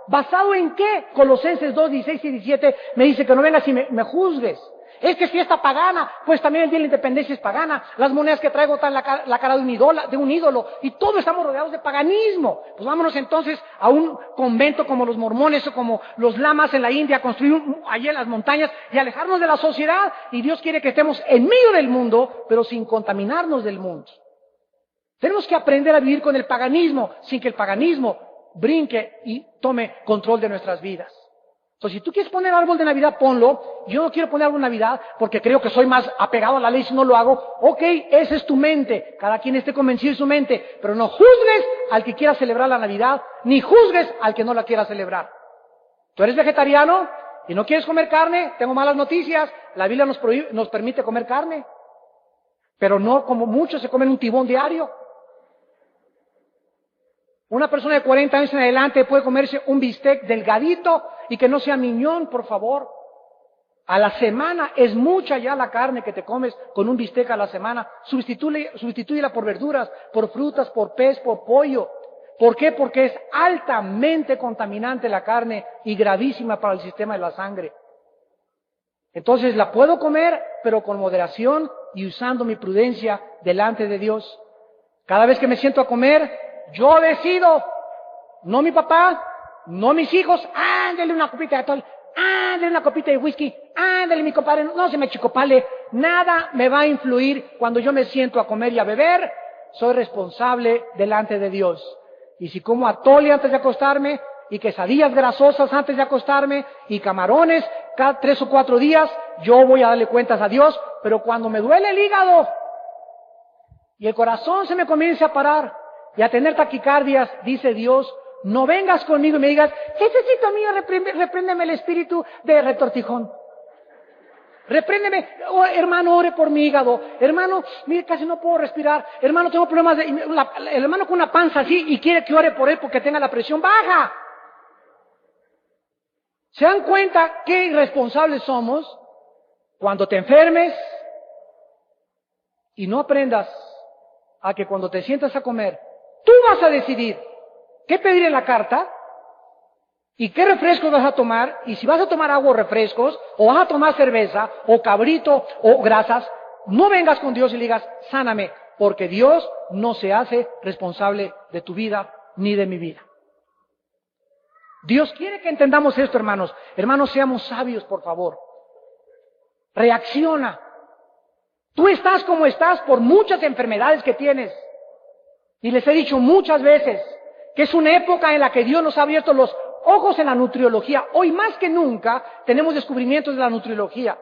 ¿Basado en qué? Colosenses 2, 16 y 17 me dice que no vengas y me juzgues. Es que es fiesta pagana, pues también el día de la independencia es pagana. Las monedas que traigo están la cara de un ídolo. Y todos estamos rodeados de paganismo. Pues vámonos entonces a un convento como los mormones o como los lamas en la India, a construir allí en las montañas y alejarnos de la sociedad. Y Dios quiere que estemos en medio del mundo, pero sin contaminarnos del mundo. Tenemos que aprender a vivir con el paganismo, sin que el paganismo brinque y tome control de nuestras vidas. Entonces, si tú quieres poner árbol de Navidad, ponlo. Yo no quiero poner árbol de Navidad porque creo que soy más apegado a la ley si no lo hago. Ok, esa es tu mente. Cada quien esté convencido de su mente. Pero no juzgues al que quiera celebrar la Navidad, ni juzgues al que no la quiera celebrar. ¿Tú eres vegetariano y no quieres comer carne? Tengo malas noticias. La Biblia nos permite comer carne. Pero no como muchos se comen un tibón diario. Una persona de 40 años en adelante puede comerse un bistec delgadito y que no sea miñón, por favor. A la semana es mucha ya la carne que te comes con un bistec a la semana. Sustitúyela por verduras, por frutas, por pez, por pollo. ¿Por qué? Porque es altamente contaminante la carne y gravísima para el sistema de la sangre. Entonces la puedo comer, pero con moderación y usando mi prudencia delante de Dios. Cada vez que me siento a comer, yo decido, no mi papá, no mis hijos, ándale una copita de atol, ándale una copita de whisky, ándale mi compadre, no se me chicopale, nada me va a influir cuando yo me siento a comer y a beber, soy responsable delante de Dios. Y si como atole antes de acostarme, y quesadillas grasosas antes de acostarme, y camarones cada 3 o 4 días, yo voy a darle cuentas a Dios, pero cuando me duele el hígado, y el corazón se me comienza a parar, y a tener taquicardias, dice Dios, no vengas conmigo y me digas, necesito mío, repréndeme el espíritu de retortijón. Repréndeme, oh, hermano, ore por mi hígado. Hermano, mire, casi no puedo respirar. Hermano, tengo problemas el hermano con una panza así y quiere que ore por él porque tenga la presión baja. ¿Se dan cuenta qué irresponsables somos cuando te enfermes y no aprendas a que cuando te sientas a comer, tú vas a decidir qué pedir en la carta y qué refrescos vas a tomar, y si vas a tomar agua o refrescos, o vas a tomar cerveza, o cabrito, o grasas, no vengas con Dios y le digas, sáname, porque Dios no se hace responsable de tu vida ni de mi vida. Dios quiere que entendamos esto, hermanos. Hermanos, seamos sabios, por favor. Reacciona. Tú estás como estás por muchas enfermedades que tienes. Y les he dicho muchas veces que es una época en la que Dios nos ha abierto los ojos en la nutriología. Hoy más que nunca tenemos descubrimientos de la nutriología,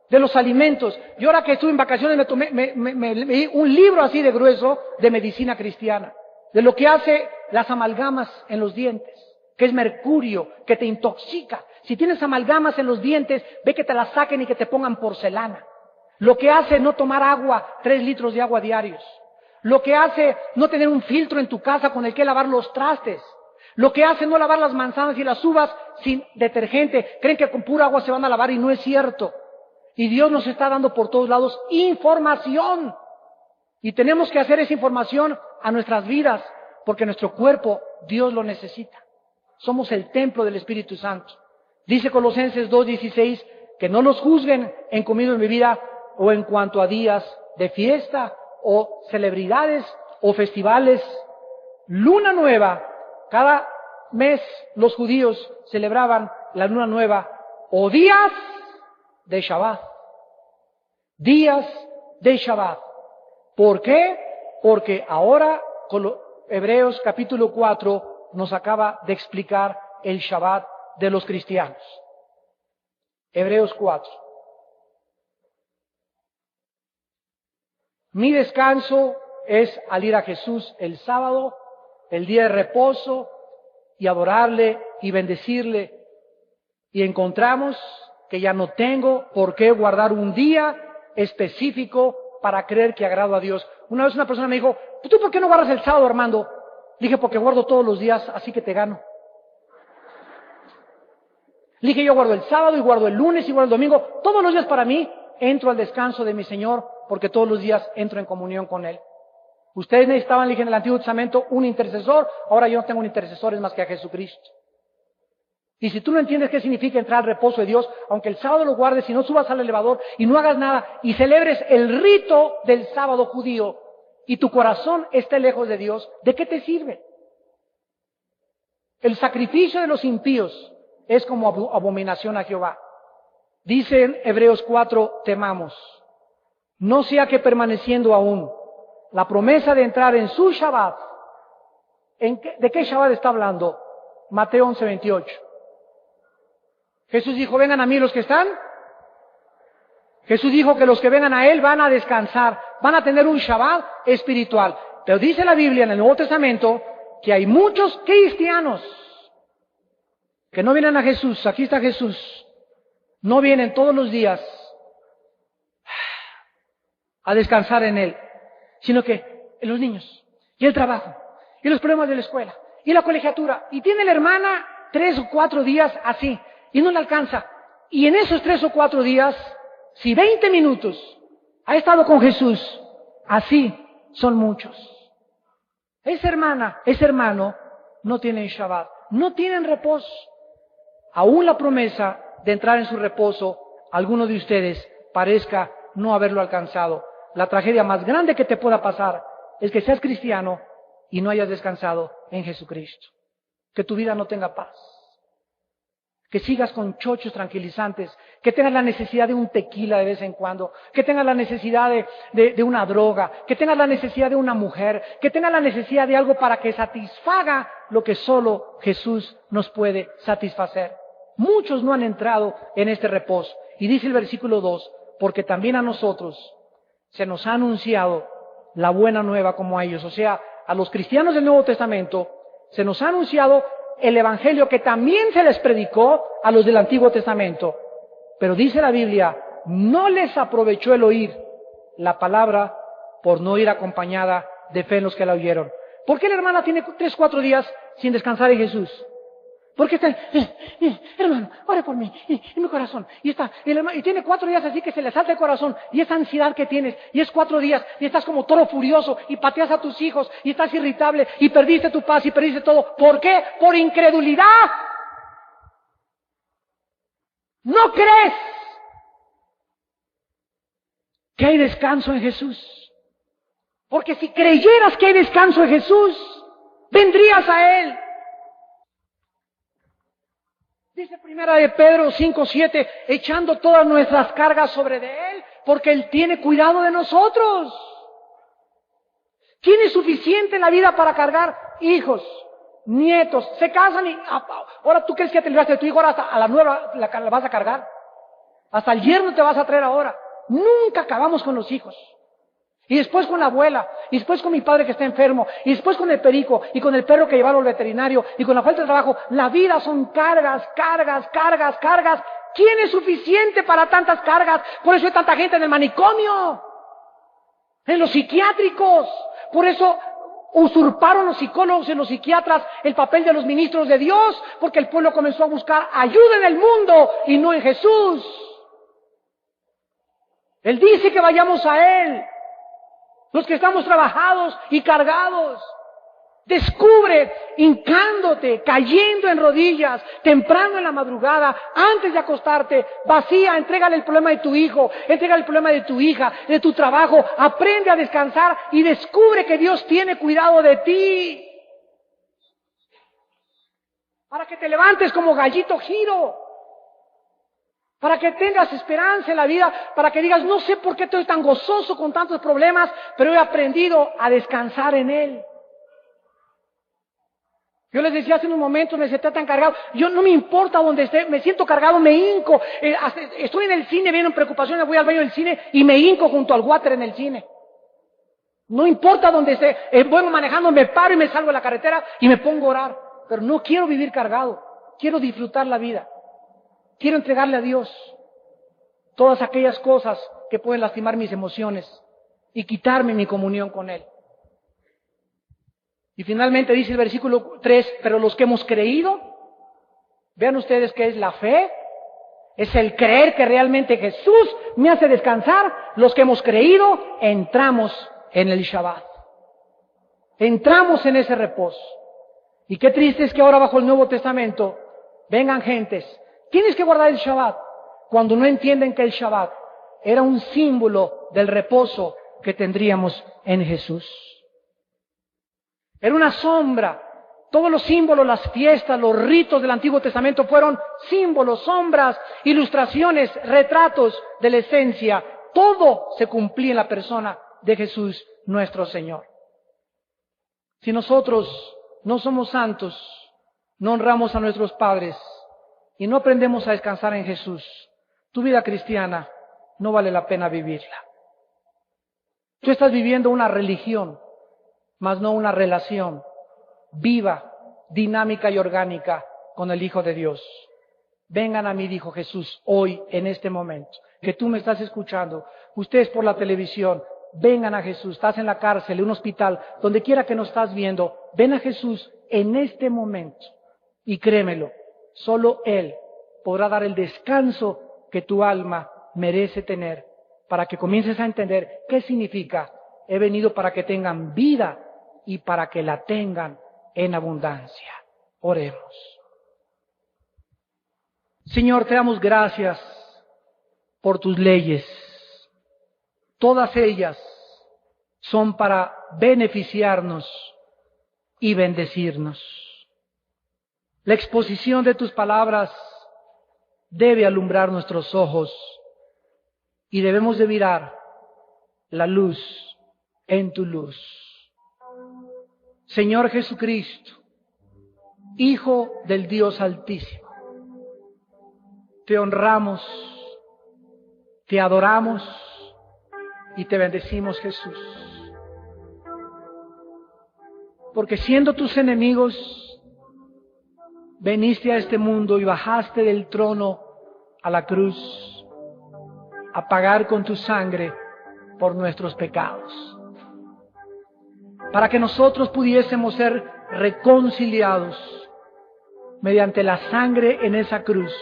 de los alimentos. Yo ahora que estuve en vacaciones me leí un libro así de grueso de medicina cristiana, de lo que hace las amalgamas en los dientes, que es mercurio, que te intoxica. Si tienes amalgamas en los dientes, ve que te las saquen y que te pongan porcelana. Lo que hace no tomar agua, 3 litros de agua diarios. Lo que hace no tener un filtro en tu casa con el que lavar los trastes. Lo que hace no lavar las manzanas y las uvas sin detergente. Creen que con pura agua se van a lavar y no es cierto. Y Dios nos está dando por todos lados información. Y tenemos que hacer esa información a nuestras vidas, porque nuestro cuerpo Dios lo necesita. Somos el templo del Espíritu Santo. Dice Colosenses 2:16 que no los juzguen en comida o en bebida o en cuanto a días de fiesta o celebridades o festivales. Luna nueva. Cada mes los judíos celebraban la luna nueva o días de Shabbat. Días de Shabbat. ¿Por qué? Porque ahora Hebreos capítulo 4 nos acaba de explicar el Shabbat de los cristianos. Hebreos 4. Mi descanso es al ir a Jesús el sábado, el día de reposo, y adorarle y bendecirle. Y encontramos que ya no tengo por qué guardar un día específico para creer que agrado a Dios. Una vez una persona me dijo, ¿tú por qué no guardas el sábado, Armando? Dije, porque guardo todos los días, así que te gano. Dije, yo guardo el sábado y guardo el lunes y guardo el domingo. Todos los días para mí entro al descanso de mi Señor, porque todos los días entro en comunión con Él. Ustedes necesitaban, dije, en el Antiguo Testamento un intercesor. Ahora yo no tengo un intercesor, es más que a Jesucristo. Y si tú no entiendes qué significa entrar al reposo de Dios, aunque el sábado lo guardes y no subas al elevador y no hagas nada y celebres el rito del sábado judío y tu corazón esté lejos de Dios, ¿de qué te sirve? El sacrificio de los impíos es como abominación a Jehová. Dice en Hebreos 4, temamos, no sea que permaneciendo aún la promesa de entrar en su Shabbat. ¿De qué Shabbat está hablando? Mateo 11:28. Jesús dijo, vengan a mí los que están. Jesús dijo que los que vengan a Él van a descansar, van a tener un Shabbat espiritual. Pero dice la Biblia en el Nuevo Testamento que hay muchos cristianos que no vienen a Jesús. Aquí está Jesús. No vienen todos los días a descansar en Él, sino que en los niños, y el trabajo, y los problemas de la escuela, y la colegiatura, y tiene la hermana 3 o 4 días así, y no le alcanza. Y en esos 3 o 4 días, si 20 minutos ha estado con Jesús, así son muchos. Esa hermana, ese hermano, no tienen Shabbat, no tienen reposo. Aún la promesa de entrar en su reposo, alguno de ustedes parezca no haberlo alcanzado. La tragedia más grande que te pueda pasar es que seas cristiano y no hayas descansado en Jesucristo. Que tu vida no tenga paz. Que sigas con chochos tranquilizantes, que tengas la necesidad de un tequila de vez en cuando, que tengas la necesidad de una droga, que tengas la necesidad de una mujer, que tengas la necesidad de algo para que satisfaga lo que solo Jesús nos puede satisfacer. Muchos no han entrado en este reposo. Y dice el versículo 2, porque también a nosotros se nos ha anunciado la buena nueva como a ellos. O sea, a los cristianos del Nuevo Testamento se nos ha anunciado el Evangelio que también se les predicó a los del Antiguo Testamento. Pero dice la Biblia, no les aprovechó el oír la palabra por no ir acompañada de fe en los que la oyeron. ¿Por qué la hermana tiene 3 o 4 días sin descansar en Jesús? Porque está, hermano, ore por mí, en mi corazón. Y tiene 4 días así que se le salta el corazón. Y esa ansiedad que tienes, y es 4 días, y estás como toro furioso, y pateas a tus hijos, y estás irritable, y perdiste tu paz, y perdiste todo. ¿Por qué? Por incredulidad. ¿No crees que hay descanso en Jesús? Porque si creyeras que hay descanso en Jesús, vendrías a Él. Dice primera de Pedro 5:7, echando todas nuestras cargas sobre de Él, porque Él tiene cuidado de nosotros. ¿Quién es suficiente en la vida para cargar hijos, nietos? Se casan y ahora tú crees que ya te libraste de tu hijo, ahora hasta a la nueva la vas a cargar. Hasta el yerno te vas a traer ahora. Nunca acabamos con los hijos. Y después con la abuela, y después con mi padre que está enfermo, y después con el perico, y con el perro que llevaron al veterinario, y con la falta de trabajo. La vida son cargas, cargas, cargas, cargas. ¿Quién es suficiente para tantas cargas? Por eso hay tanta gente en el manicomio, en los psiquiátricos. Por eso usurparon los psicólogos y los psiquiatras el papel de los ministros de Dios, porque el pueblo comenzó a buscar ayuda en el mundo y no en Jesús. Él dice que vayamos a Él. Los que estamos trabajados y cargados. Descubre hincándote, cayendo en rodillas, temprano en la madrugada, antes de acostarte, vacía, entrégale el problema de tu hijo, entrégale el problema de tu hija, de tu trabajo, aprende a descansar y descubre que Dios tiene cuidado de ti. Para que te levantes como gallito giro, para que tengas esperanza en la vida, para que digas, no sé por qué estoy tan gozoso con tantos problemas, pero he aprendido a descansar en Él. Yo les decía hace unos momentos, me sentía tan cargado, yo no me importa donde esté, me siento cargado, me hinco, estoy en el cine, vienen preocupaciones, voy al baño del cine y me hinco junto al water en el cine. No importa donde esté, voy manejando, me paro y me salgo de la carretera y me pongo a orar, pero no quiero vivir cargado, quiero disfrutar la vida, quiero entregarle a Dios todas aquellas cosas que pueden lastimar mis emociones y quitarme mi comunión con Él. Y finalmente dice el versículo 3, pero los que hemos creído, vean ustedes qué es la fe, es el creer que realmente Jesús me hace descansar. Los que hemos creído, entramos en el Shabbat. Entramos en ese reposo. Y qué triste es que ahora bajo el Nuevo Testamento vengan gentes. Tienes que guardar el Shabbat, cuando no entienden que el Shabbat era un símbolo del reposo que tendríamos en Jesús. Era una sombra. Todos los símbolos, las fiestas, los ritos del Antiguo Testamento fueron símbolos, sombras, ilustraciones, retratos de la esencia. Todo se cumplía en la persona de Jesús, nuestro Señor. Si nosotros no somos santos, no honramos a nuestros padres y no aprendemos a descansar en Jesús, tu vida cristiana no vale la pena vivirla. Tú estás viviendo una religión, mas no una relación viva, dinámica y orgánica con el Hijo de Dios. Vengan a mí, dijo Jesús, hoy, en este momento, que tú me estás escuchando, ustedes por la televisión, vengan a Jesús, estás en la cárcel, en un hospital, donde quiera que nos estás viendo, ven a Jesús en este momento. Y créemelo, solo Él podrá dar el descanso que tu alma merece tener, para que comiences a entender qué significa, he venido para que tengan vida y para que la tengan en abundancia. Oremos. Señor, te damos gracias por tus leyes. Todas ellas son para beneficiarnos y bendecirnos. La exposición de tus palabras debe alumbrar nuestros ojos y debemos de mirar la luz en tu luz. Señor Jesucristo, Hijo del Dios Altísimo, te honramos, te adoramos y te bendecimos, Jesús. Porque siendo tus enemigos, veniste a este mundo y bajaste del trono a la cruz a pagar con tu sangre por nuestros pecados, para que nosotros pudiésemos ser reconciliados mediante la sangre en esa cruz,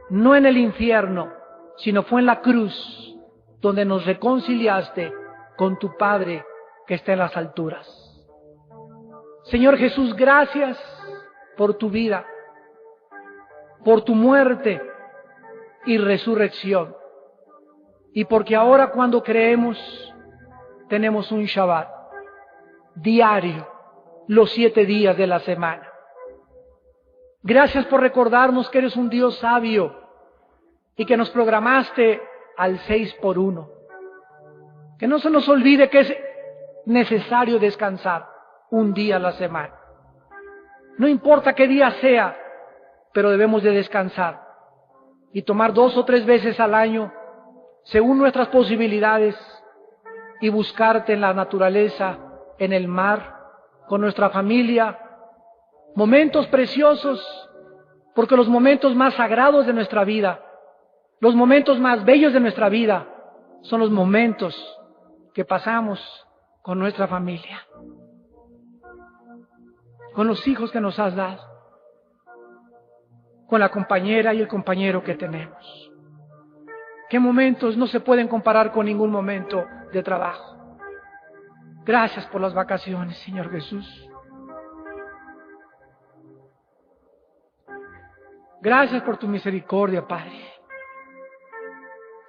no en el infierno, sino fue en la cruz donde nos reconciliaste con tu Padre que está en las alturas. Señor Jesús, gracias por tu vida, por tu muerte y resurrección, y porque ahora cuando creemos tenemos un Shabbat diario, los 7 días de la semana. Gracias por recordarnos que eres un Dios sabio y que nos programaste al 6x1. Que no se nos olvide que es necesario descansar un día a la semana. No importa qué día sea, pero debemos de descansar y tomar 2 o 3 veces al año, según nuestras posibilidades, y buscarte en la naturaleza, en el mar, con nuestra familia, momentos preciosos, porque los momentos más sagrados de nuestra vida, los momentos más bellos de nuestra vida, son los momentos que pasamos con nuestra familia, con los hijos que nos has dado, con la compañera y el compañero que tenemos. ¿Qué momentos no se pueden comparar con ningún momento de trabajo? Gracias por las vacaciones, Señor Jesús. Gracias por tu misericordia, Padre.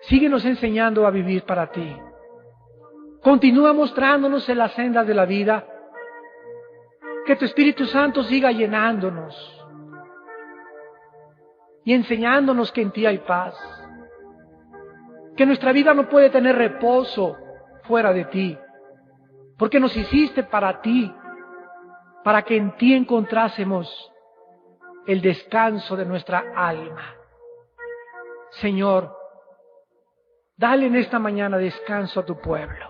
Síguenos enseñando a vivir para ti. Continúa mostrándonos en las sendas de la vida. Que tu Espíritu Santo siga llenándonos y enseñándonos que en ti hay paz. Que nuestra vida no puede tener reposo fuera de ti, porque nos hiciste para ti, para que en ti encontrásemos el descanso de nuestra alma. Señor, dale en esta mañana descanso a tu pueblo,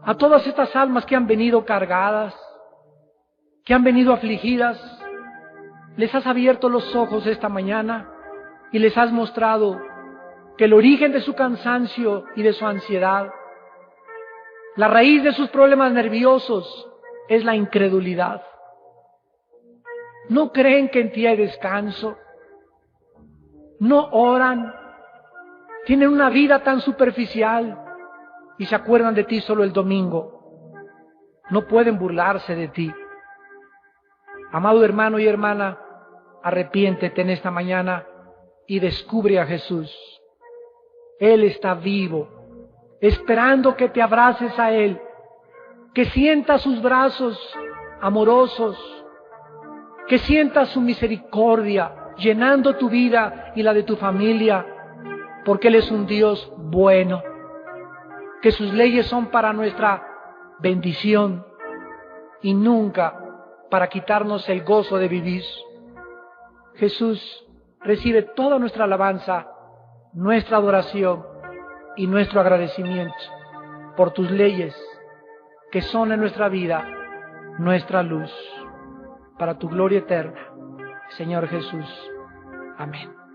a todas estas almas que han venido cargadas, que han venido afligidas. Les has abierto los ojos esta mañana y les has mostrado que el origen de su cansancio y de su ansiedad, la raíz de sus problemas nerviosos, es la incredulidad. No creen que en ti hay descanso, no oran, tienen una vida tan superficial y se acuerdan de ti solo el domingo. No pueden burlarse de ti. Amado hermano y hermana, arrepiéntete en esta mañana y descubre a Jesús. Él está vivo, esperando que te abraces a Él, que sientas sus brazos amorosos, que sientas su misericordia llenando tu vida y la de tu familia, porque Él es un Dios bueno, que sus leyes son para nuestra bendición y nunca para quitarnos el gozo de vivir. Jesús, recibe toda nuestra alabanza, nuestra adoración y nuestro agradecimiento por tus leyes, que son en nuestra vida nuestra luz, para tu gloria eterna, Señor Jesús. Amén.